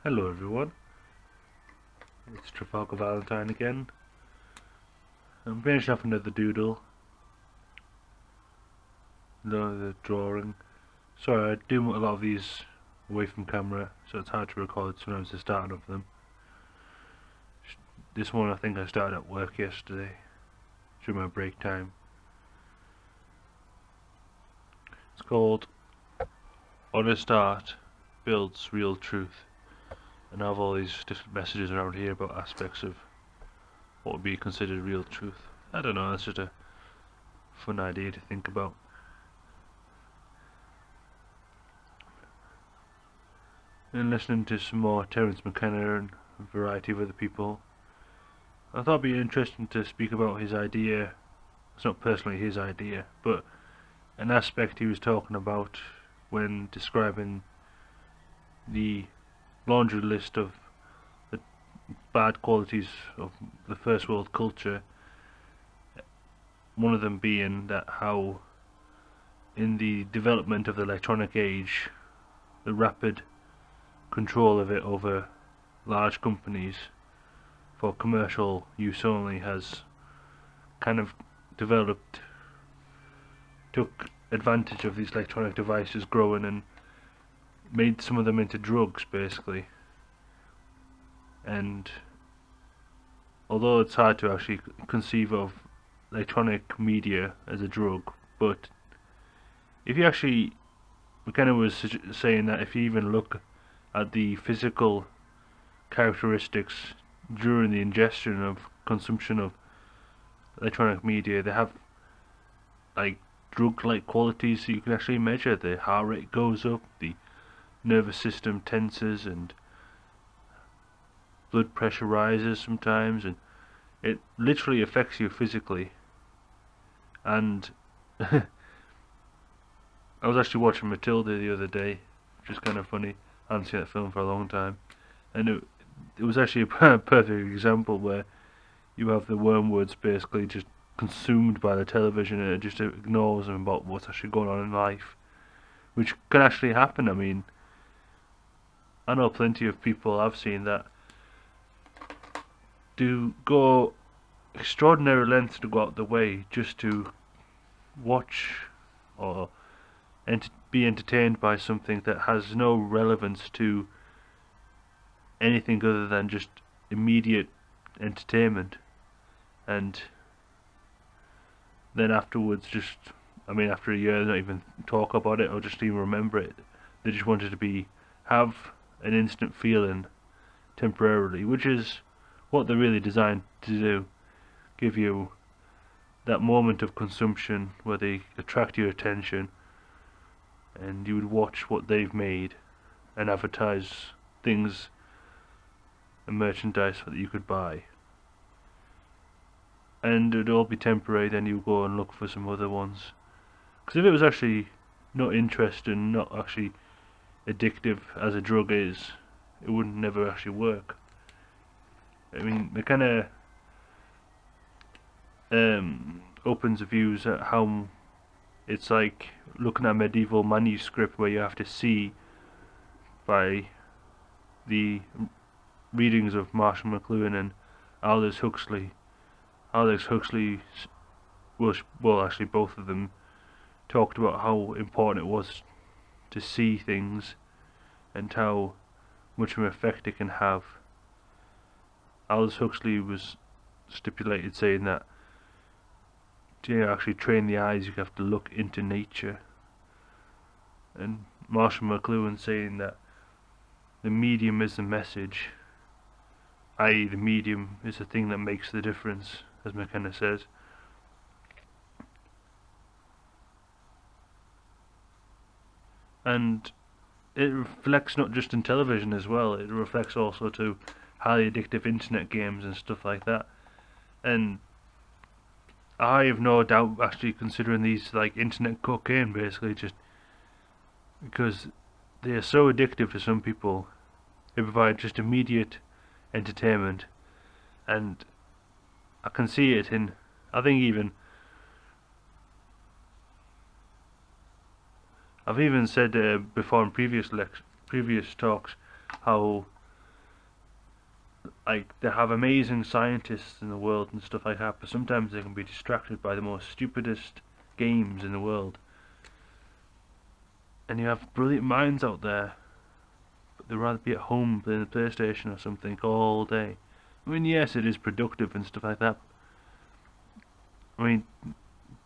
Hello everyone, it's Travalgar Vallertine again. I'm finishing off another doodle, another drawing. Sorry, I do a lot of these away from camera, so it's hard to record sometimes the start of them. This one I think I started at work yesterday, during my break time. It's called Honest Art Builds Real Truth. And I have all these different messages around here about aspects of what would be considered real truth. I don't know, that's just a fun idea to think about. And listening to some more Terrence McKenna and a variety of other people, I thought it'd be interesting to speak about his idea. It's not personally his idea, but an aspect he was talking about when describing the laundry list of the bad qualities of the first world culture. One of them being that how in the development of the electronic age, the rapid control of it over large companies for commercial use only has kind of took advantage of these electronic devices growing and made some of them into drugs basically. And although it's hard to actually conceive of electronic media as a drug, but if you actually, McKenna was saying that if you even look at the physical characteristics during the ingestion of consumption of electronic media, they have like drug-like qualities that you can actually measure. The heart rate goes up, the nervous system tenses, and blood pressure rises sometimes, and it literally affects you physically. And I was actually watching Matilda the other day, which is kind of funny. I hadn't seen that film for a long time, and it was actually a perfect example where you have the wormwoods basically just consumed by the television, and it just ignores them about what's actually going on in life, which can actually happen. I mean, I know plenty of people I've seen that do go extraordinary lengths to go out the way just to watch or be entertained by something that has no relevance to anything other than just immediate entertainment, and then afterwards after a year not even talk about it or just even remember it. They just wanted to have an instant feeling temporarily, which is what they're really designed to do, give you that moment of consumption where they attract your attention and you would watch what they've made and advertise things and merchandise that you could buy, and it would all be temporary. Then you go and look for some other ones, because if it was actually not interesting, not actually addictive as a drug is, it wouldn't never actually work. I mean, McKenna opens views at how it's like looking at a medieval manuscript where you have to see by the readings of Marshall McLuhan and Aldous Huxley. Aldous Huxley, well, actually both of them talked about how important it was to see things and how much of an effect it can have. Aldous Huxley was stipulated saying that to actually train the eyes you have to look into nature, and Marshall McLuhan saying that the medium is the message, i.e. the medium is the thing that makes the difference, as McKenna says. And it reflects not just in television as well, it reflects also to highly addictive internet games and stuff like that. And I have no doubt actually considering these like internet cocaine, basically, just because they are so addictive to some people. They provide just immediate entertainment, and I can see it in, I think even, I've even said before in previous talks how like they have amazing scientists in the world and stuff like that, but sometimes they can be distracted by the most stupidest games in the world. And you have brilliant minds out there, but they'd rather be at home playing the PlayStation or something all day. I mean, yes, it is productive and stuff like that. I mean,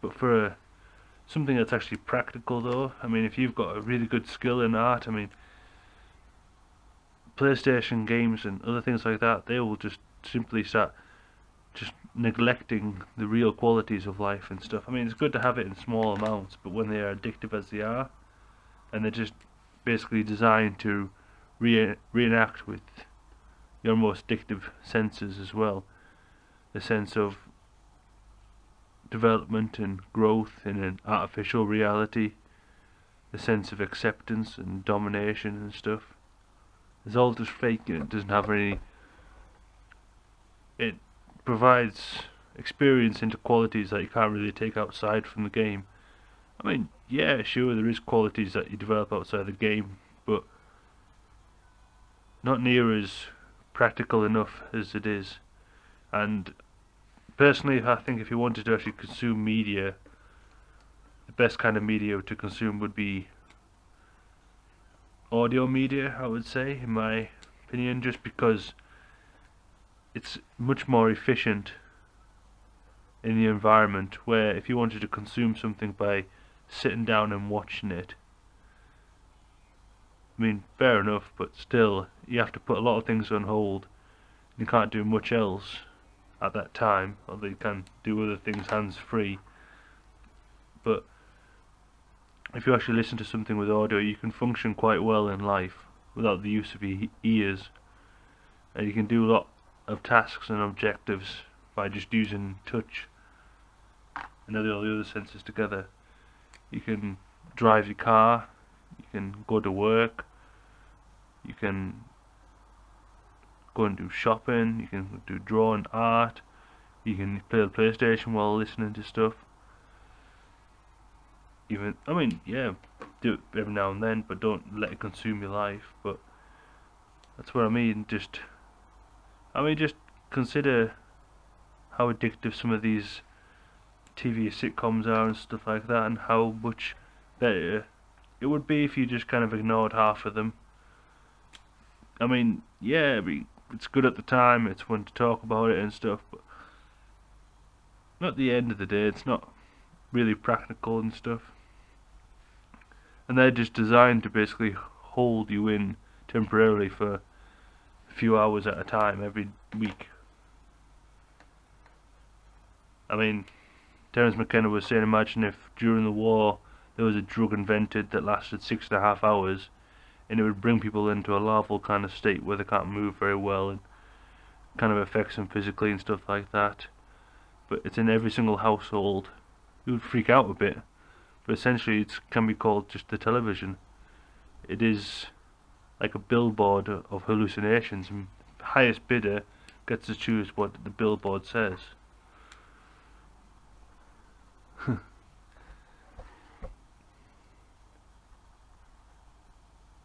but for something that's actually practical though, I mean, if you've got a really good skill in art, I mean, PlayStation games and other things like that, they will just simply start just neglecting the real qualities of life and stuff. I mean, it's good to have it in small amounts, but when they are addictive as they are, and they're just basically designed to reenact with your most addictive senses as well, the sense of development and growth in an artificial reality, the sense of acceptance and domination and stuff. It's all just fake and it doesn't have any. It provides experience into qualities that you can't really take outside from the game. I mean, yeah, sure, there is qualities that you develop outside the game, but not near as practical enough as it is. And personally, I think if you wanted to actually consume media, the best kind of media to consume would be audio media, I would say, in my opinion, just because it's much more efficient in the environment, where if you wanted to consume something by sitting down and watching it, I mean, fair enough, but still, you have to put a lot of things on hold. You can't do much else at that time, although you can do other things hands-free. But if you actually listen to something with audio, you can function quite well in life without the use of your ears, and you can do a lot of tasks and objectives by just using touch and all the other senses together. You can drive your car, you can go to work, you can go and do shopping, you can do drawing art, you can play the PlayStation while listening to stuff. Even, I mean, yeah, do it every now and then, but don't let it consume your life. But that's what I mean. Just consider how addictive some of these TV sitcoms are and stuff like that, and how much better it would be if you just kind of ignored half of them. I mean, yeah, it's good at the time, it's fun to talk about it and stuff, but at the end of the day, it's not really practical and stuff. And they're just designed to basically hold you in temporarily for a few hours at a time every week. I mean, Terrence McKenna was saying, imagine if during the war there was a drug invented that lasted 6.5 hours, and it would bring people into a larval kind of state where they can't move very well and kind of affects them physically and stuff like that. But it's in every single household. You would freak out a bit, but essentially it can be called just the television. It is like a billboard of hallucinations, and the highest bidder gets to choose what the billboard says.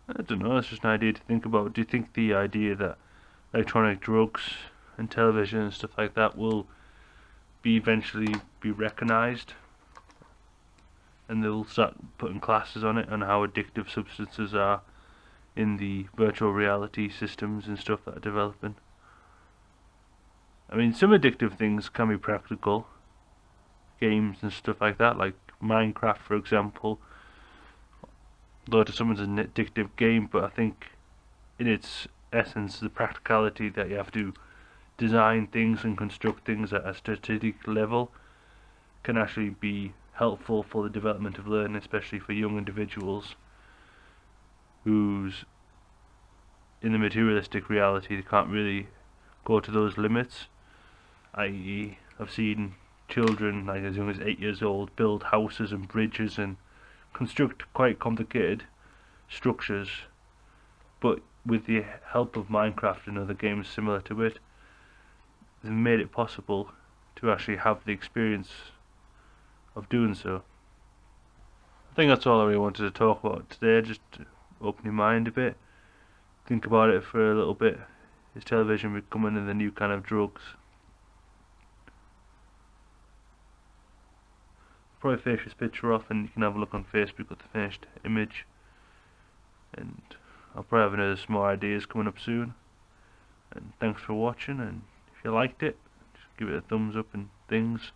I don't know, that's just an idea to think about. Do you think the idea that electronic drugs and television and stuff like that will eventually be recognised, and they'll start putting classes on it, on how addictive substances are in the virtual reality systems and stuff that are developing? I mean, some addictive things can be practical, games and stuff like that, like Minecraft for example, though to someone's an addictive game, but I think in its essence the practicality that you have to design things and construct things at a strategic level can actually be helpful for the development of learning, especially for young individuals who's in the materialistic reality they can't really go to those limits. I.e., I've seen children like as young as 8 years old build houses and bridges and construct quite complicated structures, but with the help of Minecraft and other games similar to it, they've made it possible to actually have the experience of doing so. I think that's all I really wanted to talk about today, just to open your mind a bit, think about it for a little bit. Is television becoming the new kind of drugs? Probably finish this picture off and you can have a look on Facebook at the finished image. And I'll probably have another some more ideas coming up soon. And thanks for watching, and if you liked it, just give it a thumbs up and things.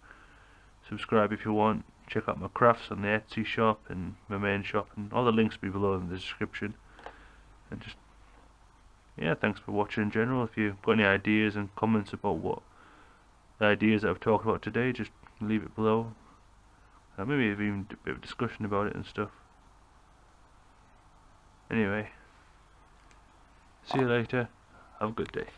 Subscribe if you want. Check out my crafts on the Etsy shop and my main shop, and all the links will be below in the description. And just, yeah, thanks for watching in general. If you've got any ideas and comments about what the ideas that I've talked about today, just leave it below. Maybe even a bit of discussion about it and stuff. Anyway, see you later. Have a good day.